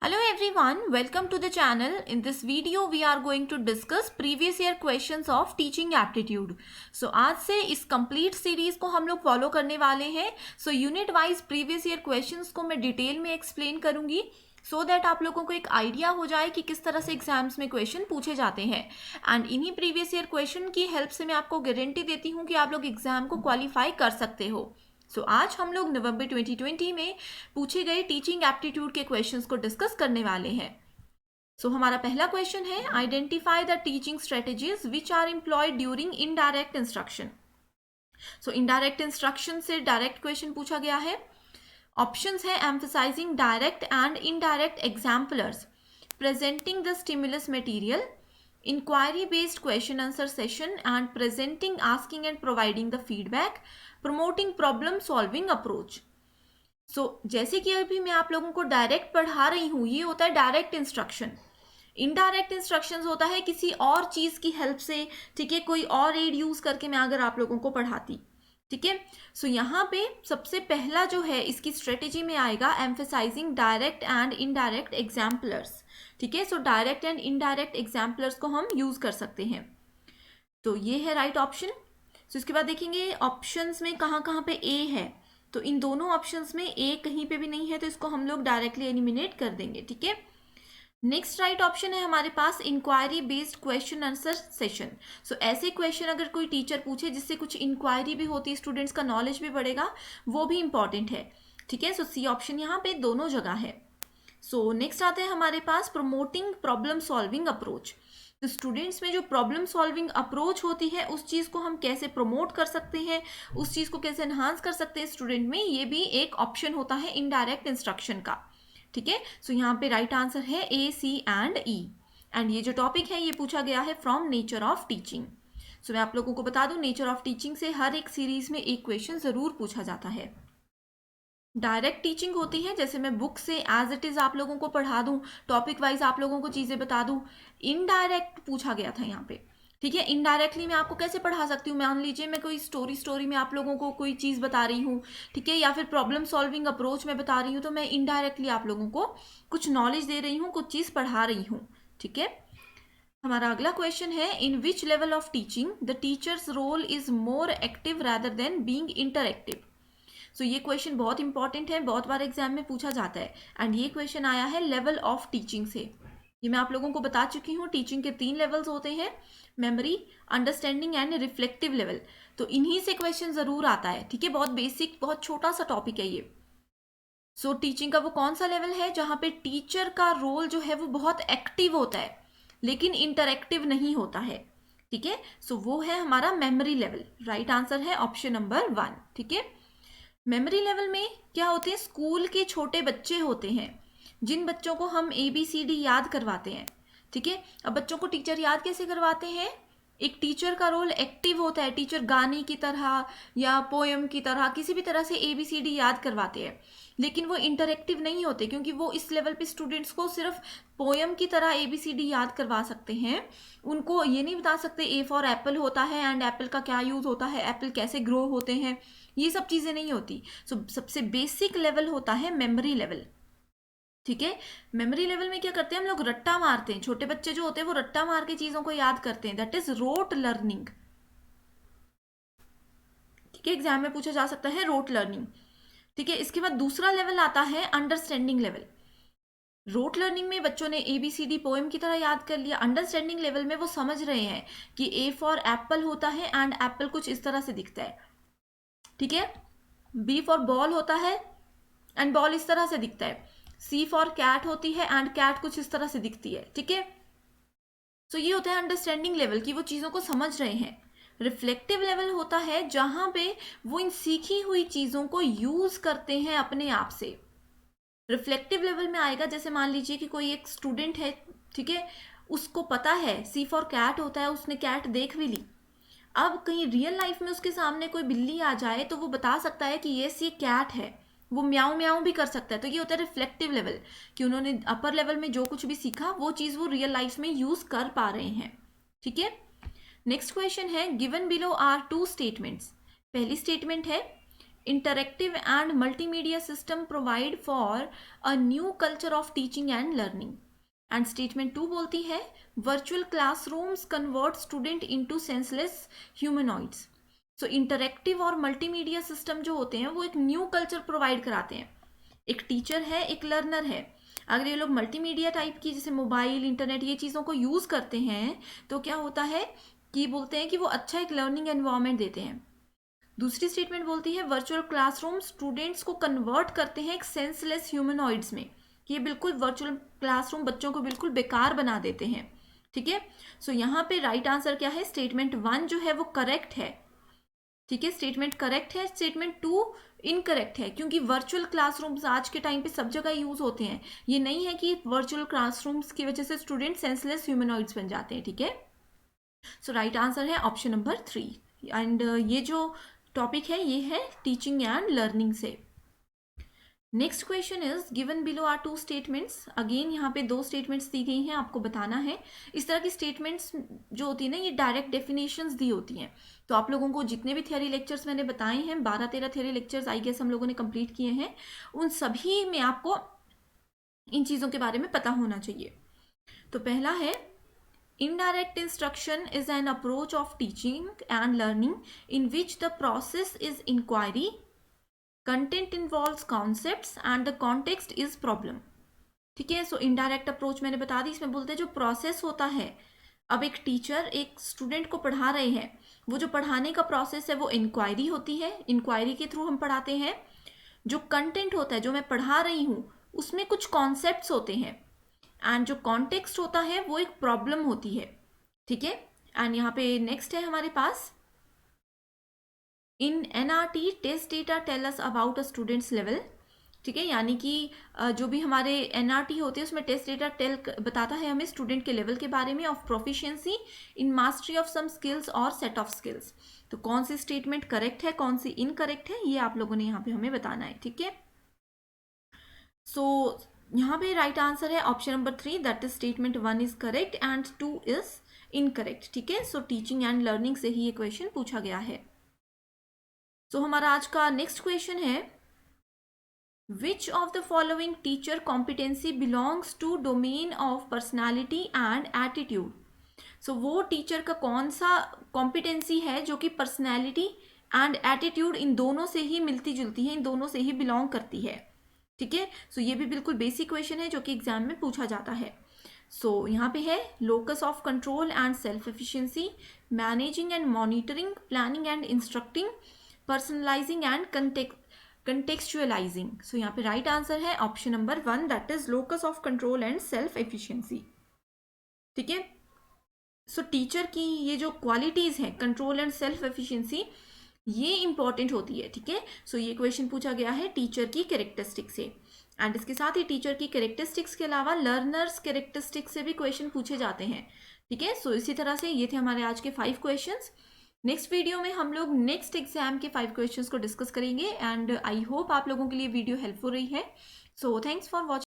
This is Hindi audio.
Hello everyone, welcome to the channel. In this video we are going to discuss previous year questions of teaching aptitude. So आज से इस complete series को हम लोग follow करने वाले हैं. So unit wise previous year questions को मैं detail में explain करूँगी so that आप लोगों को एक आइडिया हो जाए कि किस तरह से एग्जाम्स में क्वेश्चन पूछे जाते हैं. एंड इन्हीं प्रीवियस ईयर क्वेश्चन की हेल्प से मैं आपको गारंटी देती हूँ कि आप लोग एग्जाम को क्वालिफाई कर सकते हो. आज हम लोग नवंबर 2020 में पूछे गए टीचिंग एप्टीट्यूड के क्वेश्चंस को डिस्कस करने वाले हैं. हमारा पहला क्वेश्चन है, identify the teaching strategies which are employed during indirect instruction. Indirect instruction से डायरेक्ट क्वेश्चन पूछा गया है. ऑप्शंस है emphasising direct and indirect exemplars, presenting the stimulus material, inquiry based question answer session and presenting, asking and providing the feedback, promoting problem solving approach. जैसे कि अभी मैं आप लोगों को डायरेक्ट पढ़ा रही हूँ, ये होता है डायरेक्ट इंस्ट्रक्शन. इनडायरेक्ट इंस्ट्रक्शंस होता है किसी और चीज़ की हेल्प से, ठीक है, कोई और एड यूज़ करके मैं अगर आप लोगों को पढ़ाती, ठीक है. यहाँ पे सबसे पहला जो है इसकी स्ट्रेटेजी में आएगा emphasizing direct and indirect exemplars, ठीक है. डायरेक्ट एंड इनडायरेक्ट एग्जाम्पलर्स को हम यूज़ कर सकते हैं. ये है राइट ऑप्शन. इसके बाद देखेंगे ऑप्शंस में कहाँ कहाँ पे ए है. इन दोनों ऑप्शंस में ए कहीं पे भी नहीं है, तो इसको हम लोग डायरेक्टली एलिमिनेट कर देंगे, ठीक है. नेक्स्ट राइट ऑप्शन है हमारे पास inquiry based question answer session. ऐसे क्वेश्चन अगर कोई टीचर पूछे जिससे कुछ इंक्वायरी भी होती है, स्टूडेंट्स का नॉलेज भी बढ़ेगा, वो भी इंपॉर्टेंट है, ठीक है. सी ऑप्शन यहाँ पे दोनों जगह है. नेक्स्ट आते हैं हमारे पास promoting problem solving approach. Students में जो प्रॉब्लम सॉल्विंग अप्रोच होती है उस चीज़ को हम कैसे प्रमोट कर सकते हैं, उस चीज़ को कैसे एनहांस कर सकते हैं स्टूडेंट में, ये भी एक ऑप्शन होता है इनडायरेक्ट इंस्ट्रक्शन का, ठीक है. यहाँ पे राइट आंसर है ए, सी एंड ई. एंड ये जो टॉपिक है ये पूछा गया है फ्रॉम नेचर ऑफ टीचिंग. मैं आप लोगों को बता दूं, नेचर ऑफ टीचिंग से हर एक सीरीज में एक क्वेश्चन जरूर पूछा जाता है. डायरेक्ट टीचिंग होती है जैसे मैं बुक से एज इट इज़ आप लोगों को पढ़ा दूं, टॉपिक वाइज आप लोगों को चीज़ें बता दूं. इनडायरेक्ट पूछा गया था यहाँ पे, ठीक है. इनडायरेक्टली मैं आपको कैसे पढ़ा सकती हूँ, मान लीजिए मैं कोई स्टोरी में आप लोगों को कोई चीज़ बता रही हूँ, ठीक है, या फिर प्रॉब्लम सॉल्विंग अप्रोच में बता रही हूँ, तो मैं इनडायरेक्टली आप लोगों को कुछ नॉलेज दे रही हूँ, कुछ चीज़ पढ़ा रही हूँ, ठीक है. हमारा अगला क्वेश्चन है, in which level of teaching the teacher's role is more active rather than being interactive. ये क्वेश्चन बहुत इंपॉर्टेंट है, बहुत बार एग्जाम में पूछा जाता है. एंड ये क्वेश्चन आया है लेवल ऑफ टीचिंग से. ये मैं आप लोगों को बता चुकी हूँ, टीचिंग के 3 लेवल्स होते हैं, memory, understanding and reflective level. इन्हीं से क्वेश्चन जरूर आता है, ठीक है. बहुत बेसिक, बहुत छोटा सा टॉपिक है ये. टीचिंग का वो कौन सा लेवल है जहाँ पे टीचर का रोल जो है वो बहुत एक्टिव होता है लेकिन इंटरएक्टिव नहीं होता है, ठीक है. वो है हमारा मेमोरी लेवल. राइट आंसर है ऑप्शन नंबर 1, ठीक है. मेमोरी लेवल में क्या होते हैं, स्कूल के छोटे बच्चे होते हैं जिन बच्चों को हम ABCD याद करवाते हैं, ठीक है. अब बच्चों को टीचर याद कैसे करवाते हैं, एक टीचर का रोल एक्टिव होता है, टीचर गाने की तरह या पोएम की तरह किसी भी तरह से ABCD याद करवाते हैं, लेकिन वो इंटरएक्टिव नहीं होते क्योंकि वो इस लेवल पे स्टूडेंट्स को सिर्फ पोएम की तरह ABCD याद करवा सकते हैं. उनको ये नहीं बता सकते ए फॉर एप्पल होता है एंड एप्पल का क्या यूज़ होता है, एप्पल कैसे ग्रो होते हैं, ये सब चीज़ें नहीं होती. सबसे बेसिक लेवल होता है मेमोरी लेवल, ठीक है. मेमोरी लेवल में क्या करते हैं हम लोग, रट्टा मारते हैं. छोटे बच्चे जो होते हैं वो रट्टा मार के चीज़ों को याद करते हैं, दैट इज रोट लर्निंग, ठीक है. एग्जाम में पूछा जा सकता है रोट लर्निंग, ठीक है. इसके बाद दूसरा लेवल आता है अंडरस्टैंडिंग लेवल. रोट लर्निंग में बच्चों ने ABCD पोएम की तरह याद कर लिया. अंडरस्टैंडिंग लेवल में वो समझ रहे हैं कि ए फॉर एप्पल होता है एंड एप्पल कुछ इस तरह से दिखता है, ठीक है. B फॉर बॉल होता है एंड बॉल इस तरह से दिखता है. C फॉर कैट होती है एंड कैट कुछ इस तरह से दिखती है, ठीक है. ये होता है अंडरस्टैंडिंग लेवल की वो चीज़ों को समझ रहे हैं. रिफ्लेक्टिव लेवल होता है जहां पे वो इन सीखी हुई चीज़ों को यूज़ करते हैं अपने आप से. रिफ्लेक्टिव लेवल में आएगा जैसे मान लीजिए कि कोई एक स्टूडेंट है, ठीक है, उसको पता है C फॉर कैट होता है, उसने कैट देख भी ली. अब कहीं रियल लाइफ में उसके सामने कोई बिल्ली आ जाए तो वो बता सकता है कि ये कैट है, वो म्याऊं म्याऊं भी कर सकता है. ये होता है रिफ्लेक्टिव लेवल कि उन्होंने अपर लेवल में जो कुछ भी सीखा वो चीज़ वो रियल लाइफ में यूज़ कर पा रहे हैं, ठीक है. नेक्स्ट क्वेश्चन है, गिवन बिलो आर 2 स्टेटमेंट्स. पहली स्टेटमेंट है interactive and multimedia system provide for a new culture of teaching and learning. And statement 2 बोलती है virtual classrooms convert student into senseless humanoids. So interactive और multimedia system जो होते हैं वो एक new culture provide कराते हैं. एक टीचर है, एक लर्नर है. अगर ये लोग मल्टीमीडिया टाइप की जैसे मोबाइल, इंटरनेट ये चीज़ों को यूज़ करते हैं तो क्या होता है कि बोलते हैं कि वो अच्छा एक लर्निंग एनवायरनमेंट देते हैं. दूसरी स्टेटमेंट बोलती है वर्चुअल क्लासरूम स्टूडेंट्स को कन्वर्ट करते हैं एक सेंसलेस ह्यूमनॉइड्स में, कि ये बिल्कुल वर्चुअल क्लासरूम बच्चों को बिल्कुल बेकार बना देते हैं. ठीक है, सो यहाँ पे राइट आंसर क्या है, स्टेटमेंट 1 जो है वो करेक्ट है. ठीक है, स्टेटमेंट करेक्ट है, स्टेटमेंट 2 इनकरेक्ट है, क्योंकि वर्चुअल क्लासरूम्स आज के टाइम पे सब जगह यूज होते हैं. ये नहीं है कि वर्चुअल क्लासरूम्स की वजह से स्टूडेंट सेंसलेस ह्यूमनॉइड्स बन जाते हैं. ठीक है, सो राइट आंसर है ऑप्शन नंबर 3. एंड ये जो टॉपिक है ये है टीचिंग एंड लर्निंग से. Next question is given below are 2 statements. Again यहाँ पे 2 स्टेटमेंट्स दी गई हैं, आपको बताना है. इस तरह की स्टेटमेंट्स जो होती है ना ये डायरेक्ट डेफिनेशंस दी होती हैं. तो आप लोगों को जितने भी थियरी लेक्चर्स मैंने बताए हैं 12-13 थियरी लेक्चर्स आई गेस हम लोगों ने कंप्लीट किए हैं, उन सभी में आपको इन चीज़ों के बारे में पता होना चाहिए. तो पहला है indirect instruction is an approach of teaching and learning in which the process is inquiry, content involves concepts and the context is problem. ठीक है, सो इनडायरेक्ट अप्रोच मैंने बता दी. इसमें बोलते हैं जो प्रोसेस होता है, अब एक टीचर एक स्टूडेंट को पढ़ा रहे हैं, वो जो पढ़ाने का प्रोसेस है वो इंक्वायरी होती है, इंक्वायरी के थ्रू हम पढ़ाते हैं. जो कंटेंट होता है जो मैं पढ़ा रही हूँ उसमें कुछ कॉन्सेप्ट्स होते हैं, एंड जो कॉन्टेक्स्ट होता है वो एक प्रॉब्लम होती है. ठीक है, एंड यहाँ पे नेक्स्ट है हमारे पास in NRT test data tell us about a student's level. ठीक है, यानी कि जो भी हमारे एनआरटी होते हैं उसमें टेस्ट डेटा बताता है हमें स्टूडेंट के लेवल के बारे में of proficiency in mastery of some skills और सेट ऑफ स्किल्स. तो कौन सी स्टेटमेंट करेक्ट है कौन सी इनकरेक्ट है ये आप लोगों ने यहाँ पे हमें बताना है. ठीक है, सो यहाँ पे राइट आंसर है option number 3, that is statement 1 is correct and 2 is incorrect. ठीक है, सो टीचिंग एंड लर्निंग से ही ये क्वेश्चन पूछा गया है. सो हमारा आज का नेक्स्ट क्वेश्चन है which of the following teacher competency belongs to domain of personality and attitude. So वो टीचर का कौन सा कॉम्पिटेंसी है जो कि पर्सनैलिटी एंड एटीट्यूड इन दोनों से ही मिलती जुलती है, इन दोनों से ही बिलोंग करती है. ठीक है, सो ये भी बिल्कुल बेसिक क्वेश्चन है जो कि एग्जाम में पूछा जाता है. सो यहाँ पे है locus of control and self efficiency, managing and monitoring, planning and instructing, personalising and contextualising. So यहाँ पे राइट आंसर है option number 1, that is locus of control and self efficiency. ठीक है, सो टीचर की ये जो क्वालिटीज हैं कंट्रोल एंड सेल्फ एफिशिएंसी ये इंपॉर्टेंट होती है. ठीक है, सो ये क्वेश्चन पूछा गया है टीचर की कैरेक्टरिस्टिक्स से, एंड इसके साथ ही टीचर की कैरेक्टरिस्टिक्स के अलावा लर्नर्स कैरेक्टरिस्टिक्स से भी क्वेश्चन पूछे जाते हैं. ठीक है, सो इसी तरह से ये थे हमारे आज के 5 क्वेश्चंस. नेक्स्ट वीडियो में हम लोग नेक्स्ट एग्जाम के 5 क्वेश्चंस को डिस्कस करेंगे, एंड आई होप आप लोगों के लिए वीडियो हेल्पफुल रही है. So thanks for watching.